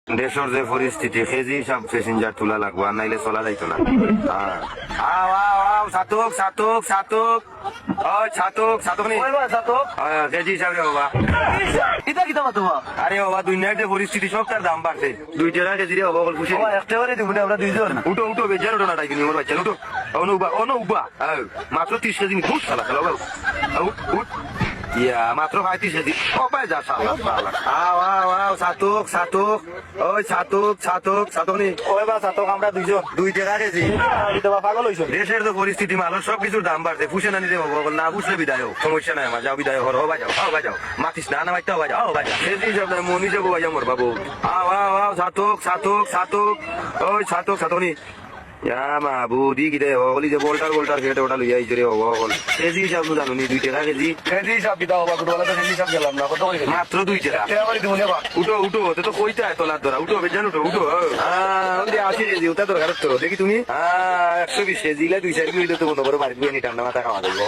দেশের যে পরিস্থিতি কেজি সব প্যাসেঞ্জার তোলা লাগবো আর নাইলে চলা যাইতো না। ছাতক ছাতক ছাতক ছাতক ছাতক নি কেজি হিসাবে বাবা ইতা কিতা মাতবা আরে বাবা দুনিয়ার যে পরিস্থিতি সব তার দাম বাড়ছে 2 টাকা কেজি রে বাবা খুশি একেবারে দিব আমরা দুইজন উঠো উঠো বেজার ওঠো না তাই কিনি আমার বাচ্চা উঠো অনুবা মাত্র 30 কেজি খুব সালা খেলো উঠ ইয়া মাত্র 35 কেজি কপায় যা সালা সালা ছাতক ছাতক ওই ছাতক ছাতক ছাতক নি ওই বা সাতক আমরা দুইজন 2 টাকা কেজি ইতা পাগল হইছো দেশের তো পরিস্থিতি মানুষ সব কিছুর দাম বাড়ছে ফুসে না নিতে হবো না ফুসলে বিদায় হোক সমস্যা নাই আমার যাও বিদায় হর হবা যাও মাতিস না মাইতে হবা যাও কেজি সব মনি যাবো ভাই আমার বাবু ছাতক ছাতক ছাতক ওই ছাতক ছাতক নি বুদ্ধি কিতে হলি যে বোল্টার খেটে ওটা লইয়া আইছে রে হল কেজি হিসাব তো জানো নি 2 টাকা কেজি কেজি সব কিতা হবা গুডওয়ালা তো কেজি সব গেলাম না কত করে মাত্র 2 টাকা একেবারে দিব না উঠো তো কইতা তোলার ধরা উঠো বেজান উঠো আসি কেজি ওটা দরকার তো দেখি তুমি 120 কেজি 2-4 কিলো তো মনে করো বাড়িতে নিয়ে ঠান্ডা মাথা খাওয়া যাবে